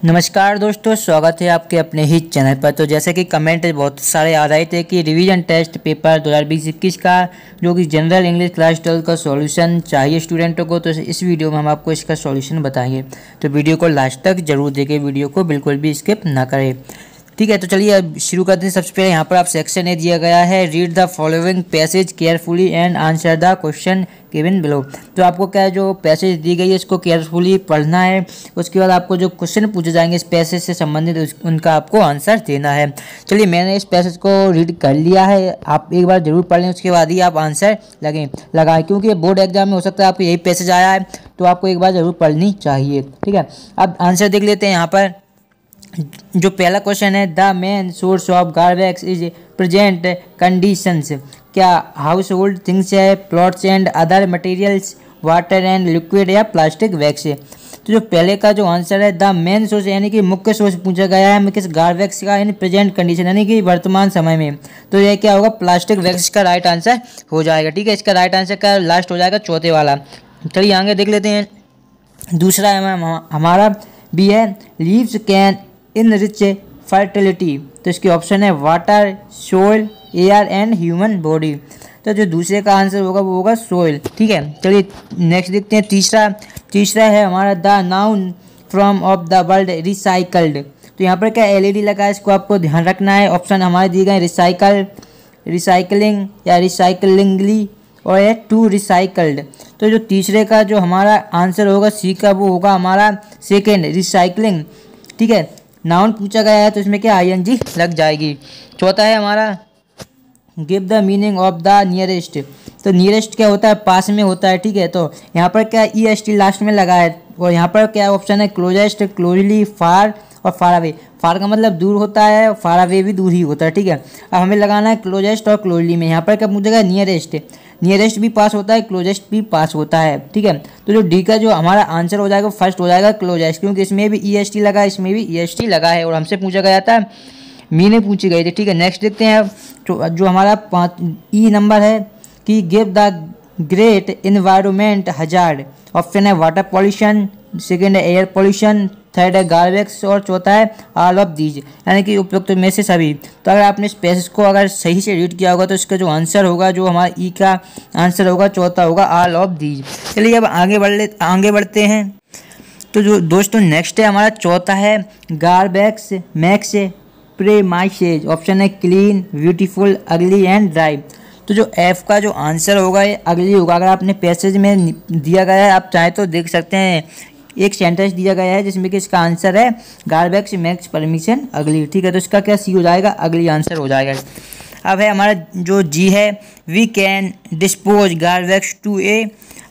नमस्कार दोस्तों, स्वागत है आपके अपने ही चैनल पर। तो जैसे कि कमेंट बहुत सारे आ रहे थे कि रिवीजन टेस्ट पेपर 2020-21 का जो कि जनरल इंग्लिश क्लास 12 का सॉल्यूशन चाहिए स्टूडेंटों को, तो इस वीडियो में हम आपको इसका सॉल्यूशन बताएंगे। तो वीडियो को लास्ट तक जरूर देखें, वीडियो को बिल्कुल भी स्किप ना करें। ठीक है, तो चलिए अब शुरू करते हैं। सबसे पहले यहाँ पर आप सेक्शन ए दिया गया है, read the following passage carefully and answer the question given below. तो आपको क्या है, जो पैसेज दी गई है इसको केयरफुली पढ़ना है। उसके बाद आपको जो क्वेश्चन पूछे जाएंगे इस पैसेज से संबंधित उनका आपको आंसर देना है। चलिए, मैंने इस पैसेज को रीड कर लिया है, आप एक बार जरूर पढ़ लें, उसके बाद ही आप आंसर लगाएं, क्योंकि बोर्ड एग्जाम में हो सकता है आपको यही पैसेज आया है, तो आपको एक बार जरूर पढ़नी चाहिए। ठीक है, अब आंसर देख लेते हैं। यहाँ पर जो पहला क्वेश्चन है, the main source of garbage is present conditions. क्या हाउस होल्ड थिंग्स है, plots and other materials, water and liquid या प्लास्टिक वैक्स है। तो जो पहले का जो आंसर है, द मेन सोर्स यानी कि मुख्य सोर्स पूछा गया है किस गार्बेज का इन प्रेजेंट कंडीशन यानी कि वर्तमान समय में, तो यह क्या होगा, प्लास्टिक वैक्स का राइट आंसर हो जाएगा। ठीक है, इसका राइट आंसर का लास्ट हो जाएगा चौथे वाला। चलिए आगे देख लेते हैं। दूसरा हमारा भी है, leaves can in rich fertility. तो इसके ऑप्शन है water, soil, air and human body. तो जो दूसरे का आंसर होगा वो होगा सोइल। ठीक है, चलिए नेक्स्ट देखते हैं। तीसरा है हमारा, the noun from of the world recycled. तो यहाँ पर क्या एलईडी लगा है, इसको आपको ध्यान रखना है। ऑप्शन हमारे दिए गए रिसाइकल, रिसाइकलिंग या रिसाइकलिंगली और है टू रिसाइकल्ड। तो जो तीसरे का जो हमारा आंसर होगा सी का, वो होगा हमारा सेकेंड, रिसाइकलिंग। ठीक है, नाउन पूछा गया है तो इसमें क्या आईएनजी लग जाएगी। चौथा है हमारा, give the meaning of the nearest. तो नियरेस्ट क्या होता है, पास में होता है। ठीक है, तो यहाँ पर क्या ईएसटी लास्ट में लगा है, और यहाँ पर क्या ऑप्शन है, क्लोजेस्ट, क्लोजली, फार और फार अवे। फार का मतलब दूर होता है, फार अवे भी दूर ही होता है। ठीक है, अब हमें लगाना है क्लोजेस्ट और क्लोजली में। यहाँ पर क्या पूछेगा, नियरेस्ट। नियरेस्ट भी पास होता है, क्लोजेस्ट भी पास होता है। ठीक है, तो जो डी का जो हमारा आंसर हो जाएगा फर्स्ट हो जाएगा क्लोजेस्ट, क्योंकि इसमें भी ईएसटी लगा है, इसमें भी ईएसटी लगा है, और हमसे पूछा गया था, मीने पूछी गई थी। ठीक है, नेक्स्ट देखते हैं। जो हमारा 5 नंबर है कि give the great environment hazard. Option है वाटर पॉल्यूशन, सेकेंड है एयर पॉल्यूशन, थर्ड है गार्बेज और चौथा है ऑल ऑफ दीज, यानी कि उपयुक्त में से सभी। तो अगर आपने इस पैसेज को अगर सही से रीड किया होगा तो इसका जो आंसर होगा, जो हमारा ई का आंसर होगा चौथा होगा ऑल ऑफ दीज। चलिए अब आगे बढ़ते हैं। तो जो दोस्तों नेक्स्ट है हमारा चौथा है, गार्बेज मैक्स प्रेमाइसेज। ऑप्शन है क्लीन, ब्यूटीफुल, अगली एंड ड्राई। तो जो एफ का जो आंसर होगा ये अगली होगा। अगर आपने पैसेज में दिया गया है, आप चाहे तो देख सकते हैं, एक सेंटेंस दिया गया है जिसमें कि इसका आंसर है गार्बेज मैक्स परमिशन अगली। ठीक है, तो इसका क्या सी हो जाएगा, अगली आंसर हो जाएगा। अब है हमारा जो जी है, we can dispose garbage to a.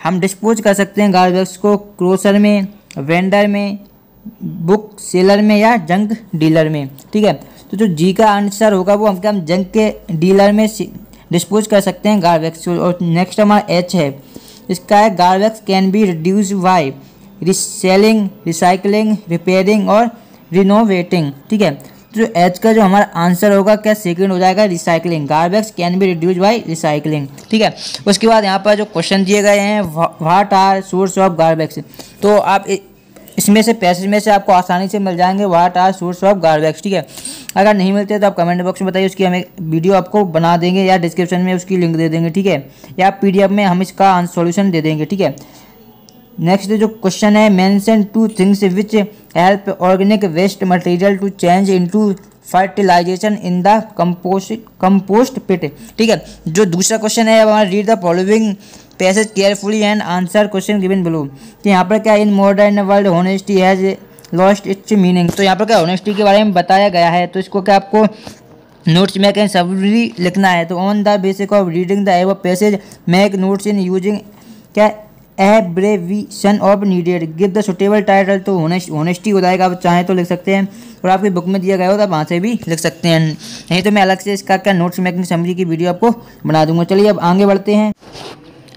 हम डिस्पोज कर सकते हैं गार्बेज को क्रोसर में, वेंडर में, बुक सेलर में या जंक डीलर में। ठीक है, तो जो जी का आंसर होगा वो हम जंक के डीलर में डिस्पोज कर सकते हैं गार्बेज। और नेक्स्ट हमारा एच है, इसका है garbage can be reduce by reselling, recycling, repairing और रिनोवेटिंग। ठीक है, तो जो एच का जो हमारा आंसर होगा क्या सेकंड हो जाएगा, recycling. Garbage can be reduce by recycling. ठीक है, उसके बाद यहाँ पर जो क्वेश्चन दिए गए हैं, what are source of garbage. तो आप इसमें से पैसेज में से आपको आसानी से मिल जाएंगे what are source of garbage. ठीक है, अगर नहीं मिलते तो आप कमेंट बॉक्स में बताइए, उसकी हमें वीडियो आपको बना देंगे या डिस्क्रिप्शन में उसकी लिंक दे देंगे। ठीक है, या पीडीएफ में हम इसका सॉल्यूशन दे देंगे। ठीक है, नेक्स्ट जो क्वेश्चन है, mention 2 things which help organic waste material to change into fertilization in the compost pit. ठीक है, जो दूसरा क्वेश्चन है, अब हमारा read the following passage carefully and answer question given below. तो यहाँ पर क्या, in modern world honesty has lost its meaning. तो यहाँ पर क्या होनेस्टी के बारे में बताया गया है, तो इसको क्या आपको नोट्स में कहीं सबरी लिखना है। तो on the basis of reading the above passage make notes in using क्या abbreviation of needed, give the suitable title. तो होनेस्टी हो जाएगा, आप चाहें तो लिख सकते हैं, और आपकी बुक में दिया गया हो तो आप वहाँ से भी लिख सकते हैं, नहीं तो मैं अलग से इसका क्या नोट्स मेकिंग समरी की वीडियो आपको बना दूंगा। चलिए अब आगे बढ़ते हैं।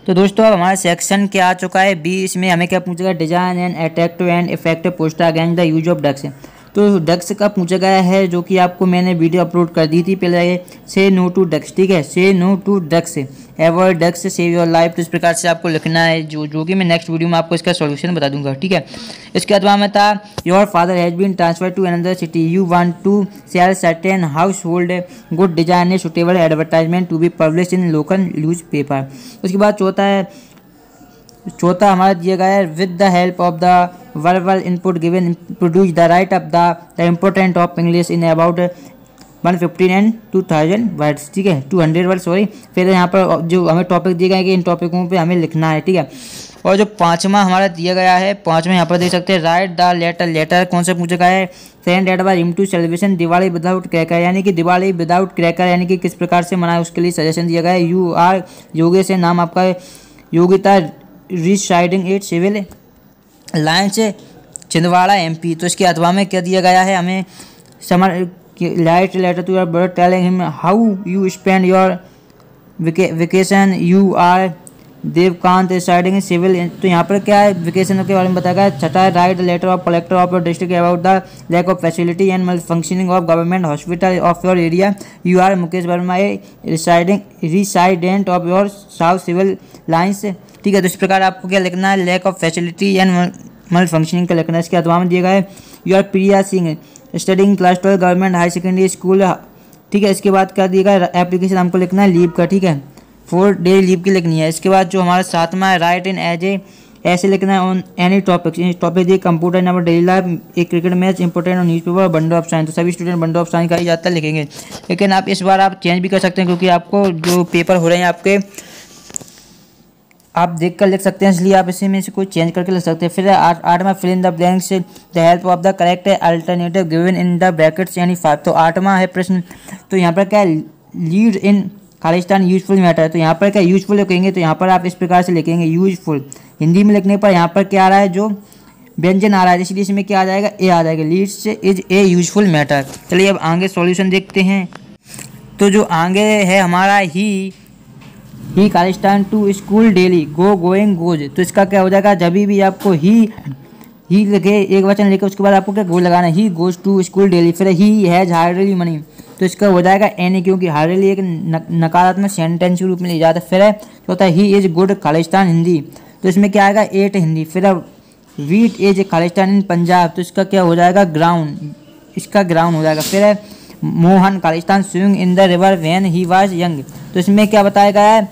तो दोस्तों अब हमारा सेक्शन क्या आ चुका है, बी। इसमें हमें क्या पूछेगा, design and attractive and effective poster against the use of drugs. तो ड्रग्स का पूछा गया है, जो कि आपको मैंने वीडियो अपलोड कर दी थी पहले, से नो टू ड्रग्स, ठीक है, say no to drugs, avoid drugs, save your life. तो इस प्रकार से आपको लिखना है, जो कि मैं नेक्स्ट वीडियो में आपको इसका सॉल्यूशन बता दूंगा, ठीक है। इसके बाद में था your father has been transfer to another city, you want to share certain house hold good design a suitable advertisement to be publish in local news paper. उसके बाद चौथा हमारा दिया गया है, with the help of the verbal input given produce the right of the important of English in about 115 and 2000 words, ठीक है, 200 word sorry. फिर यहाँ पर जो हमें टॉपिक दिए गए हैं कि इन टॉपिकों पे हमें लिखना है, ठीक है। और जो पाँचवा हमारा दिया गया है, पाँचवा यहाँ पर देख सकते हैं, राइट द लेटर, लेटर कौन सा पूछा गया है, send at by him to celebration Diwali without cracker, यानी कि दिवाली विदाउट क्रैकर यानी कि किस प्रकार से मनाए उसके लिए सजेशन दिया गया है। यू आर योगेश से नाम आपका Yogita residing eight civil lines Chhindwara MP। तो इसके अथवा में क्या दिया गया है, हमें summer light letter to your brother telling him how you spend your vacation, you are Devkant residing civil. तो यहाँ पर क्या है, वेकेशन के बारे में बताया गया। छठा, write letter of collector of your district about the lack of facility and malfunctioning of government hospital of your area, you are Mukesh Verma a resident of your south civil lines, ठीक है। तो इस प्रकार आपको क्या लिखना है, lack of facility and malfunctioning का लिखना है। इसके अथवा में दिया गया है, you are Priya Singh studying class 12 government high secondary school, ठीक है। इसके बाद क्या दिया गया, एप्लीकेशन हमको लिखना है लीव का, ठीक है, 4 डे लीव की लिखनी है। इसके बाद जो हमारा सातवां है, राइट इन एज ए, ऐसे लिखना है ऑन एनी टॉपिक, टॉपिक दिए computer in our daily life, एक क्रिकेट मैच इंपॉर्टेंट और न्यूज़पेपर, बंडल ऑफ साइन। तो सभी स्टूडेंट बंडल ऑफ साइन का ही ज़्यादातर लिखेंगे, लेकिन आप इस बार आप चेंज भी कर सकते हैं, क्योंकि आपको जो पेपर हो रहे हैं आपके आप देख कर लिख सकते हैं, इसलिए आप इसी में से कोई चेंज करके लिख सकते हैं। फिर आठवां, fill in the blanks the help of the correct alternative given in the brackets यानी 5। तो आठवां है प्रश्न, तो यहाँ पर क्या है, lead in Khalistan useful matter. तो यहाँ पर क्या यूजफुल लिखेंगे, तो यहाँ पर आप इस प्रकार से लिखेंगे यूजफुल। हिंदी में लिखने पर यहाँ पर क्या आ रहा है, जो व्यंजन आ रहा है, इसलिए इसमें क्या आ जाएगा, ए आ जाएगा, leads is a useful matter. चलिए अब आगे सॉल्यूशन देखते हैं। तो जो आगे है हमारा ही खालिस्तान to school daily, go going goes. तो इसका क्या हो जाएगा, जब भी आपको ही लिखे, एक वचन लिखे, उसके बाद आपको क्या गो लगाना है, he goes to school daily. फिर ही हैज हार्डली मनी, तो इसका हो जाएगा एनी, क्योंकि हार्डली एक नकारात्मक सेंटेंस के रूप में लिया जाता है। फिर चौथा, he is good Khalistan Hindi, तो इसमें क्या आएगा 8 हिंदी। फिर वीट इज खालिस्तान इन पंजाब, तो इसका क्या हो जाएगा ग्राउंड, इसका ग्राउंड हो जाएगा। फिर Mohan Khalistan swimming in the river when he was young, तो इसमें क्या बताया गया है,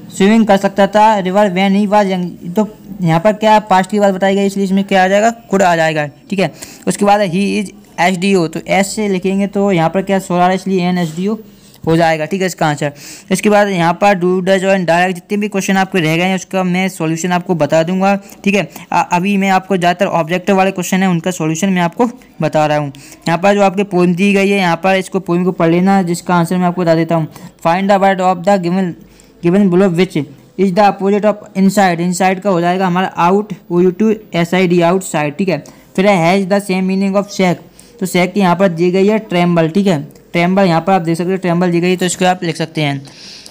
स्विमिंग कर सकता था river when he was young. तो यहाँ पर क्या पास्ट की बात बताई गई, इसलिए इसमें क्या आ जाएगा, कुड आ जाएगा, ठीक है। उसके बाद ही इज SDO, तो एस से लिखेंगे तो यहाँ पर क्या 16 है, इसलिए NSDO हो जाएगा, ठीक है, इसका आंसर। इसके बाद यहाँ पर डू डज और डायरेक्ट जितने भी क्वेश्चन आपके रह गए हैं उसका मैं सॉल्यूशन आपको बता दूंगा, ठीक है। अभी मैं आपको ज़्यादातर ऑब्जेक्टिव वाले क्वेश्चन है उनका सॉल्यूशन मैं आपको बता रहा हूँ। यहाँ पर जो आपकी पोइम दी गई है, यहाँ पर इसको पोइम को पढ़ लेना, जिसका आंसर मैं आपको बता देता हूँ। Find the word of the given below which is the opposite of inside, inside का हो जाएगा हमारा आउट, OUT आउटसाइड, ठीक है। फिर has the same meaning of shake, तो शेक की यहाँ पर दी गई है ट्रेम्बल, ठीक है, ट्रेम्बल यहाँ पर आप देख सकते हैं, ट्रेम्बल दी गई, तो इसको आप लिख सकते हैं।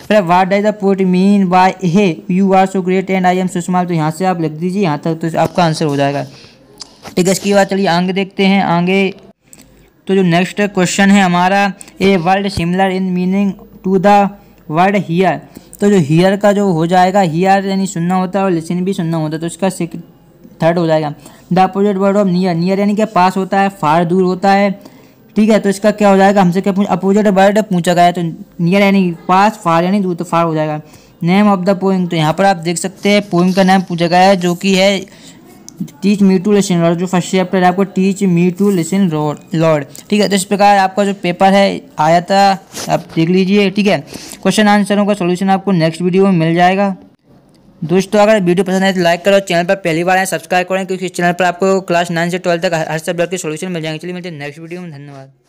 फिर what does the poet mean by hey you are so great and I am so small, तो यहाँ से आप लिख दीजिए यहाँ तक, तो आपका आंसर हो जाएगा, ठीक है। इसके बाद चलिए आगे देखते हैं। आगे तो जो नेक्स्ट क्वेश्चन है हमारा, a word similar in meaning to the word here, तो जो हियर का जो हो जाएगा, हियर यानी सुनना होता है और लिसन भी सुनना होता है, तो इसका थर्ड हो जाएगा। The opposite word of near, near यानी कि पास होता है, फार दूर होता है, ठीक है। तो इसका क्या हो जाएगा, हमसे क्या अपोजिट वर्ड पूछा गया है, तो नियर यानी पास, फार यानी दूर, तो फार हो जाएगा। नेम ऑफ द पोइम, तो यहाँ पर आप देख सकते हैं पोइम का नाम पूछा गया है, जो कि है teach me to listen lord, जो फर्स्ट चैप्टर है आपको teach me to listen lord, ठीक है। तो इस प्रकार आपका जो पेपर है आया था, आप देख लीजिए, ठीक है। क्वेश्चन आंसरों का सॉल्यूशन आपको नेक्स्ट वीडियो में मिल जाएगा। दोस्तों अगर वीडियो पसंद आए तो लाइक करो, चैनल पर पहली बार आए सब्सक्राइब करें, क्योंकि इस चैनल पर आपको क्लास 9 से 12 तक हर सब्जेक्ट के सॉल्यूशन मिल जाएंगे। चलिए मिलते हैं नेक्स्ट वीडियो में, धन्यवाद।